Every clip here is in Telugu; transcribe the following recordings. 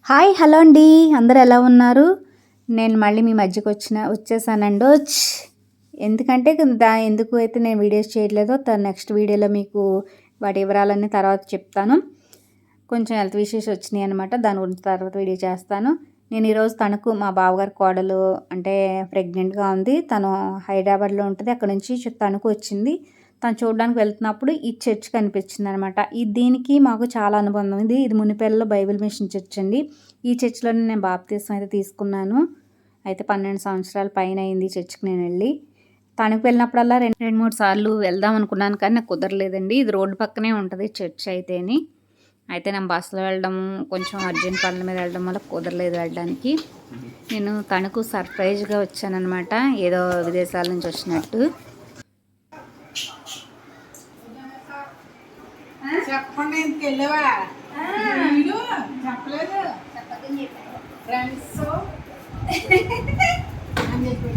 హాయ్ హలో అండి, అందరు ఎలా ఉన్నారు? నేను మళ్ళీ మీ మధ్యకి వచ్చేసానండి. ఎందుకంటే ఎందుకు అయితే నేను వీడియోస్ చేయట్లేదో నెక్స్ట్ వీడియోలో మీకు వాటి వివరాలన్నీ తర్వాత చెప్తాను. కొంచెం హెల్త్ ఇష్యూస్ వచ్చినాయి అనమాట, దాని గురించి తర్వాత వీడియో చేస్తాను. నేను ఈరోజు తణుకు మా బావగారి కోడలు అంటే ప్రెగ్నెంట్గా ఉంది. తను హైదరాబాద్లో ఉంటుంది, అక్కడ నుంచి తణుకు వచ్చింది. తను చూడడానికి వెళ్తున్నప్పుడు ఈ చర్చ్ కనిపించింది అనమాట. దీనికి మాకు చాలా అనుబంధం ఉంది. ఇది మునిపేలలో బైబిల్ మిషన్ చర్చ్ అండి. ఈ చర్చ్లోనే నేను బాప్తీసం అయితే తీసుకున్నాను. అయితే 12 సంవత్సరాల పైన అయింది ఈ చర్చ్కి నేను వెళ్ళి. తణుకు వెళ్ళినప్పుడల్లా రెండు మూడు సార్లు వెళ్దాం అనుకున్నాను, కానీ నాకు కుదరలేదండి. ఇది రోడ్డు పక్కనే ఉంటుంది చర్చ్ అయితేని. అయితే నేను బస్సులో వెళ్ళడం, కొంచెం అర్జెంట్ పనుల మీద వెళ్ళడం వల్ల కుదరలేదు వెళ్ళడానికి. నేను తణుకు సర్ప్రైజ్గా వచ్చానమాట, ఏదో విదేశాల నుంచి వచ్చినట్టు. చెప్పండి, ఇంటికి వెళ్ళావా? చెప్పలేదు, ఫ్రెండ్స్ అని చెప్పి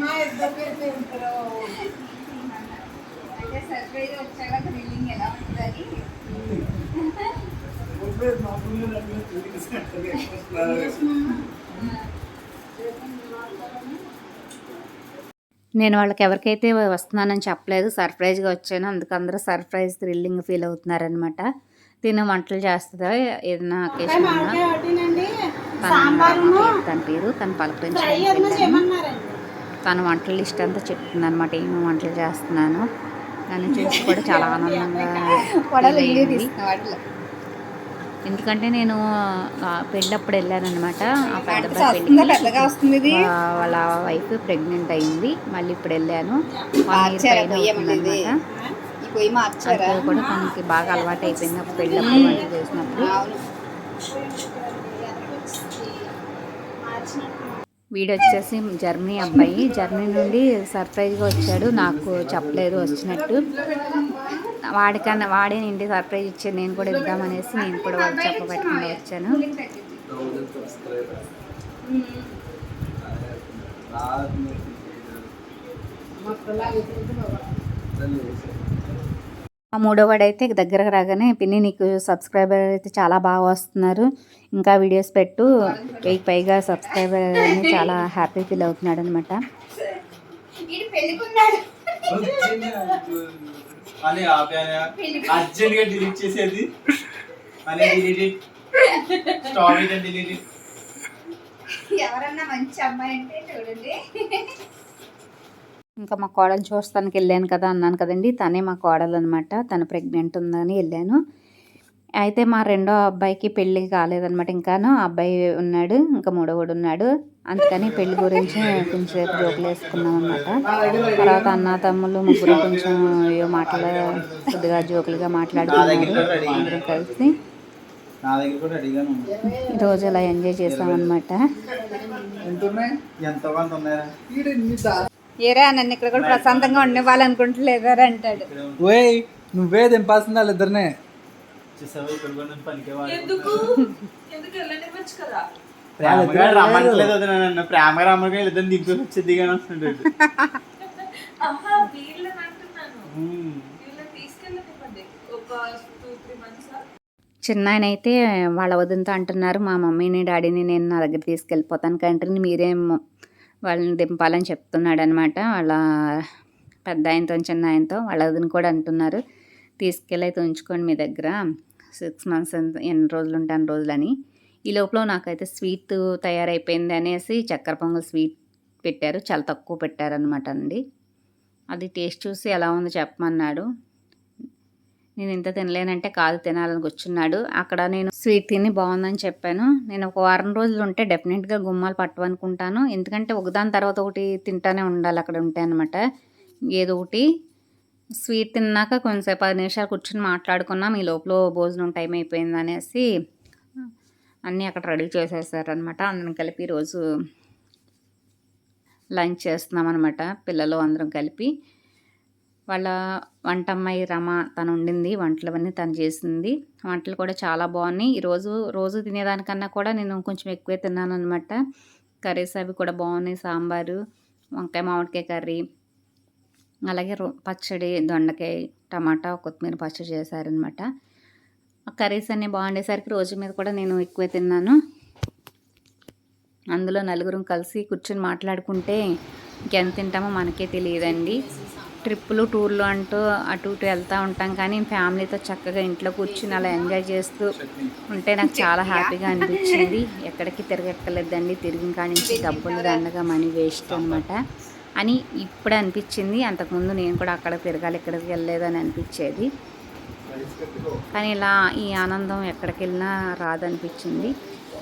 మా ఇద్దరు పేరు పేరు అంటే సర్ప్రైజ్ వచ్చాక థ్రిల్లింగ్ ఎలా ఉంటుందని. నేను వాళ్ళకి ఎవరికైతే వస్తున్నానని చెప్పలేదు, సర్ప్రైజ్గా వచ్చాను. అందుకు అందరూ సర్ప్రైజ్ థ్రిల్లింగ్ ఫీల్ అవుతున్నారనమాట. తిను వంటలు చేస్తుందా, ఏదైనా అకేషన్ తన పేరు, తను పలకరించడానికి తను వంటల లిస్ట్ అంతా చెప్తుంది అనమాట, ఏమేమి వంటలు చేస్తున్నాను. నన్ను చూసి కూడా చాలా ఆనందంగా. ఎందుకంటే నేను పెళ్ళప్పుడు వెళ్ళానమాట. ఆ పెళ్ళికి వాళ్ళ వైఫ్ ప్రెగ్నెంట్ అయింది. మళ్ళీ ఇప్పుడు వెళ్ళాను. అది కూడా తనకి బాగా అలవాటు అయిపోయింది పెళ్ళప్పుడు వంట చేసినప్పుడు. వీడు వచ్చేసి జర్మనీ అబ్బాయి, జర్మనీ నుండి సర్ప్రైజ్గా వచ్చాడు, నాకు చెప్పలేదు వచ్చినట్టు. వాడే ఇంటి సర్ప్రైజ్ ఇచ్చాడు, నేను కూడా ఇద్దామనేసి నేను కూడా వాళ్ళు చెప్పబెట్టకుండా వచ్చాను. ఆ మూడోవాడైతే దగ్గరకు రాగానే, పిన్ని నీకు సబ్స్క్రైబర్ అయితే చాలా బాగా వస్తున్నారు, ఇంకా వీడియోస్ పెట్టు, 1000 పైగా సబ్స్క్రైబర్ అని చాలా హ్యాపీ ఫీల్ అవుతున్నాడు అనమాట. ఎవరన్నా మంచి అమ్మాయి అంటే చూడండి. ఇంకా మా కోడలు చూస్తానికి వెళ్ళాను కదా అన్నాను కదండి, తనే మా కోడలు అనమాట. తను ప్రెగ్నెంట్ ఉందని వెళ్ళాను. అయితే మా రెండో అబ్బాయికి పెళ్ళి కాలేదనమాట, ఇంకాను అబ్బాయి ఉన్నాడు, ఇంకా మూడోవాడు ఉన్నాడు. అందుకని పెళ్లి గురించి కొంచెంసేపు జోకులు వేసుకున్నాం అనమాట. తర్వాత అన్న తమ్ముళ్ళు ముగ్గురు కొంచెం కొద్దిగా జోకులుగా మాట్లాడుకున్నారు. అందరం కలిసి ఈరోజు ఇలా ఎంజాయ్ చేసామన్నమాట. ఏరా నన్ను ఇక్కడ కూడా ప్రశాంతంగా ఉండేవాళ్ళనుకుంటలేదారా అంటాడు. నువ్వే దింపాల్సింది వాళ్ళిద్దరినే. ప్రేమగా రమ్మగా ఇద్దరు దింపి వచ్చేది కానీ వస్తుంటాడు. చిన్న ఆయన అయితే వాళ్ళ వదినతో అంటున్నారు, మా మమ్మీని డాడీని నేను నా దగ్గర తీసుకెళ్ళిపోతాను కంట్రీని, మీరేం వాళ్ళని దింపాలని చెప్తున్నాడు అనమాట. వాళ్ళ పెద్ద ఆయనతో చిన్న ఆయనతో వాళ్ళ వదిన కూడా అంటున్నారు, తీసుకెళ్ళి అయితే ఉంచుకోండి మీ దగ్గర, 6 months ఎన్ని రోజులు ఉంటే అన్ని రోజులని. ఈ లోపల నాకైతే స్వీట్ తయారైపోయింది అనేసి చక్కెర పొంగల్ స్వీట్ పెట్టారు, చాలా తక్కువ పెట్టారనమాట అండి. అది టేస్ట్ చూసి ఎలా ఉందో చెప్పమన్నాడు. నేను ఇంత తినలేనంటే కాదు తినాలని కూర్చున్నాడు. అక్కడ నేను స్వీట్ తిని బాగుందని చెప్పాను. నేను ఒక వారం రోజులు ఉంటే డెఫినెట్గా గుమ్మాలు పట్టవనుకుంటాను, ఎందుకంటే ఒకదాని తర్వాత ఒకటి తింటానే ఉండాలి అక్కడ ఉంటే అనమాట. ఏదో ఒకటి స్వీట్ తిన్నాక కొంచెంసేపు 10 నిమిషాలు కూర్చొని మాట్లాడుకున్నాం. ఈ లోపల భోజనం టైం అయిపోయింది అనేసి అన్నీ అక్కడ రెడీ చేసేసారనమాట. అందరం కలిపి ఈరోజు లంచ్ చేస్తున్నాం అనమాట, పిల్లలు అందరం కలిపి. వాళ్ళ వంటమ్మాయి రమ తను ఉండింది, వంటలవన్నీ తను చేసింది. వంటలు కూడా చాలా బాగున్నాయి. రోజు తినేదానికన్నా కూడా నేను కొంచెం ఎక్కువే తిన్నాను అనమాట. కర్రీస్ అవి కూడా బాగున్నాయి, సాంబారు, వంకాయ మామిడికాయ కర్రీ, అలాగే పచ్చడి, దొండకాయ, టమాటా, కొత్తిమీర పచ్చడి చేశారనమాట. కర్రీస్ అన్నీ బాగుండేసరికి రోజు మీద కూడా నేను ఎక్కువే తిన్నాను. అందులో నలుగురం కలిసి కూర్చొని మాట్లాడుకుంటే ఇంకెంత తింటామో మనకే తెలియదండి. ట్రిప్పులు, టూర్లు అంటూ అటు ఇటు వెళ్తూ ఉంటాం, కానీ ఫ్యామిలీతో చక్కగా ఇంట్లో కూర్చుని అలా ఎంజాయ్ చేస్తూ ఉంటే నాకు చాలా హ్యాపీగా అనిపించింది. ఎక్కడికి తిరగక్కర్లేదండి, తిరిగిన కాడి నుంచి డబ్బులు దండగా మనీ వేస్ట్ అనమాట అని ఇప్పుడు అనిపించింది. అంతకుముందు నేను కూడా అక్కడ తిరగాలి, ఇక్కడికి వెళ్ళలేదని అనిపించేది. కానీ ఇలా ఈ ఆనందం ఎక్కడికి వెళ్ళినా రాదనిపించింది.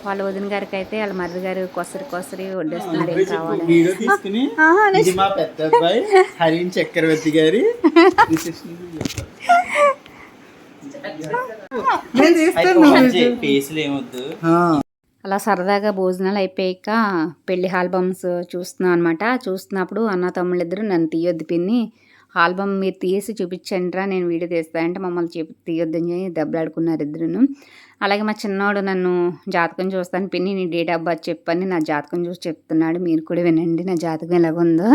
వాళ్ళ వదిన గారికి అయితే వాళ్ళ మరిది గారు కొసరి వడ్డేస్తున్నారు ఏం కావాలని. వీడియో తీసుకుని ఇది మా పెద్ద అబ్బాయి హరిన్ చక్రవర్తి గారి ఫేస్లు ఏమొద్దు. అలా సరదాగా భోజనాలు అయిపోయాక పెళ్లి ఆల్బమ్స్ చూస్తున్నాం అనమాట. చూస్తున్నప్పుడు అన్న తమ్ముళ్ళు ఇద్దరు నన్ను తీయొద్దు పిన్ని, ఆల్బమ్ మీరు తీసి చూపించండిరా, నేను వీడియో తీస్తానంటే మమ్మల్ని తీయొద్దని దెబ్బలాడుకున్నారు ఇద్దరును. అలాగే మా చిన్నవాడు నన్ను జాతకం చూస్తాను పిన్ని, నీ డేట్ ఆఫ్ బర్త్ చెప్పని నా జాతకం చూసి చెప్తున్నాడు. మీరు కూడా వినండి నా జాతకం ఎలాగుందో.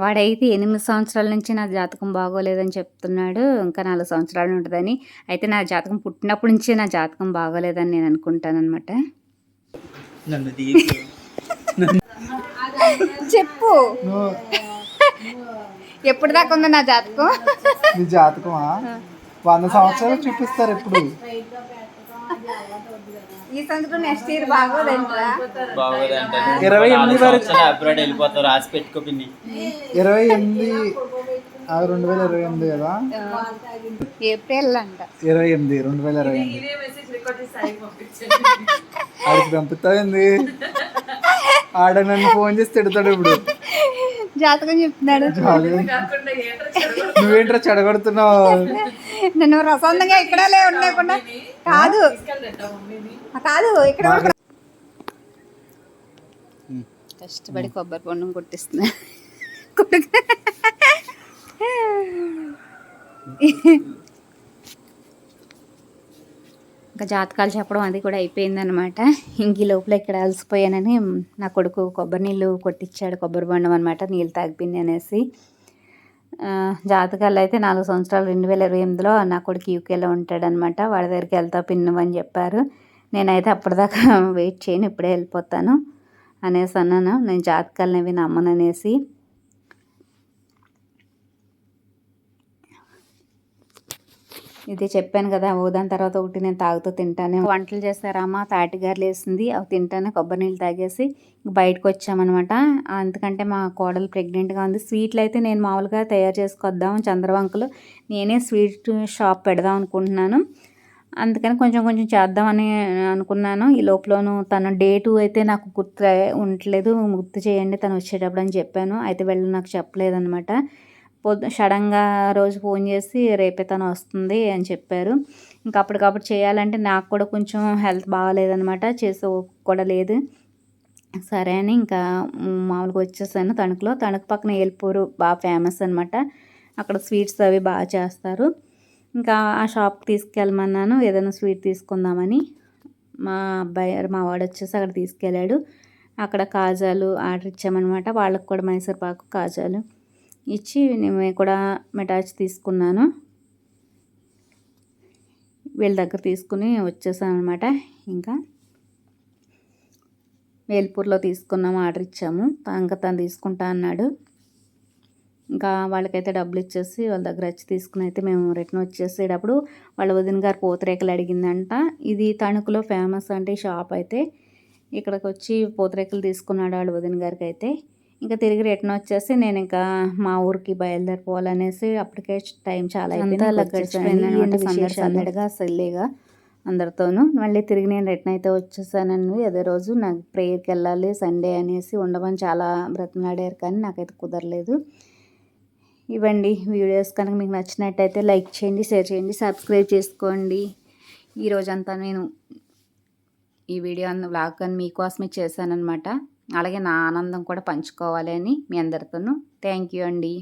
వాడైతే 8 సంవత్సరాల నుంచి నా జాతకం బాగోలేదని చెప్తున్నాడు, ఇంకా 4 సంవత్సరాలు ఉంటుందని. అయితే నా జాతకం పుట్టినప్పటి నుంచే నా జాతకం బాగోలేదని నేను అనుకుంటానమాట. చెప్పు ఎప్పుడు దాకా ఉందో నా జాతకం? నీ జాతకమా 100 సంవత్సరాలు చూపిస్తారు ఇప్పుడు. ఈ సంవత్సరం నెక్స్ట్ ఇయర్ బాగోదంటరా? 28 వరకు అబ్రాడ్ వెళ్ళిపోతావు, రాసి పెట్టుకో పిన్ని. 28 2028 కదా, ఏప్రిల్ అంట. 28 2028 ఆడికి పంపుతాయింది. ఆడ నన్ను ఫోన్ చేసి తిడతాడు ఇప్పుడు. జాతకం చెప్తున్నాడు. నువ్వేంట్రా చెడగొడుతున్నావు? నన్ను ప్రశాంతంగా ఇక్కడ ఉండకుండా కాదు ఇక్కడ కష్టపడి కొబ్బరి బొండం కొట్టిస్తున్నా. ఇంకా జాతకాలు చెప్పడం అది కూడా అయిపోయిందనమాట. ఇంక లోపల ఇక్కడ అలసిపోయానని నా కొడుకు కొబ్బరి నీళ్ళు కొట్టించాడు, కొబ్బరి బొండం అనమాట, నీళ్ళు తాగిపోయింది అనేసి. జాతకాలు అయితే 4 సంవత్సరాలు 2028లో నా కొడుకు యూకేలో ఉంటాడనమాట. వాడి దగ్గరికి వెళ్తా పిన్ను అని చెప్పారు. నేనైతే అప్పటిదాకా వెయిట్ చేయను, ఇప్పుడే వెళ్ళిపోతాను అనేసి అన్నాను. నేను జాతకాలను అవి నమ్మననేసి. ఇది చెప్పాను కదా, దాని తర్వాత ఒకటి నేను తాగుతూ తింటాను. వంటలు చేస్తారమ్మా, తాటిగారులు వేసింది, అవి తింటాను, కొబ్బరి నీళ్ళు తాగేసి బయటకు వచ్చామన్నమాట. ఎందుకంటే మా కోడలు ప్రెగ్నెంట్గా ఉంది. స్వీట్లు అయితే నేను మామూలుగా తయారు చేసుకొద్దాం చంద్రవంకలు, నేనే స్వీట్ షాప్ పెడదాం అనుకుంటున్నాను. అందుకని కొంచెం చేద్దామని అనుకున్నాను. ఈ లోపలను తన డేటు అయితే నాకు గుర్తు ఉండట్లేదు, గుర్తు చేయండి తను వచ్చేటప్పుడు అని చెప్పాను. అయితే వెళ్ళి నాకు చెప్పలేదన్నమాట. సడన్గా రోజు ఫోన్ చేసి రేపే తను వస్తుంది అని చెప్పారు. ఇంకా అప్పటికప్పుడు చేయాలంటే నాకు కూడా కొంచెం హెల్త్ బాగాలేదనమాట, చేసే ఓపిక కూడా లేదు. సరే అని ఇంకా మామూలుగా వచ్చేసాను. తణుకు పక్కన ఏల్పూరు బాగా ఫేమస్ అనమాట, అక్కడ స్వీట్స్ అవి బాగా చేస్తారు. ఇంకా ఆ షాప్కి తీసుకెళ్ళమన్నాను, ఏదైనా స్వీట్ తీసుకుందామని. మా వాడు వచ్చేసి అక్కడ తీసుకెళ్ళాడు. అక్కడ కాజాలు ఆర్డర్ ఇచ్చామన్నమాట, వాళ్ళకి కూడా మైసూర్పాకు కాజాలు ఇచ్చి నేను కూడా మిఠాయి తీసుకున్నాను. వీళ్ళ దగ్గర తీసుకుని వచ్చేసాను అనమాట. ఇంకా వేల్పూర్లో తీసుకున్నాము, ఆర్డర్ ఇచ్చాము. ఇంకా తను తీసుకుంటా అన్నాడు. ఇంకా వాళ్ళకైతే డబ్బులు ఇచ్చేసి వాళ్ళ దగ్గర వచ్చి తీసుకుని అయితే మేము రిటర్న్ వచ్చేసేటప్పుడు వాళ్ళ వదిన గారు పూతరేకలు అడిగిందంట. ఇది తణుకులో ఫేమస్ అంటే ఈ షాప్ అయితే. ఇక్కడికి వచ్చి పూతరేకలు తీసుకున్నాడు వాళ్ళ వదిన గారికి అయితే. ఇంకా తిరిగి రిటర్న్ వచ్చేసి నేను ఇంకా మా ఊరికి బయలుదేరిపోవాలనేసి అప్పటికే టైం చాలా అయిపోయింది. సందడిగా సల్లేగా అందరితోనూ. మళ్ళీ తిరిగి నేను రిటర్న్ అయితే వచ్చేసానండి. అదే రోజు నాకు ప్రేయర్కి వెళ్ళాలి సండే అనేసి ఉండమని చాలా బ్రతిమలాడారు, కానీ నాకైతే కుదరలేదు. ఇవ్వండి వీడియోస్ కనుక మీకు నచ్చినట్టయితే లైక్ చేయండి, షేర్ చేయండి, సబ్స్క్రైబ్ చేసుకోండి. ఈరోజంతా నేను ఈ వీడియో వ్లాగ్ అని మీకోసమే చేశానన్నమాట. అలాగే నా ఆనందం కూడా పంచుకోవాలి అని మీ అందరితోనూ. థ్యాంక్ యూ అండి.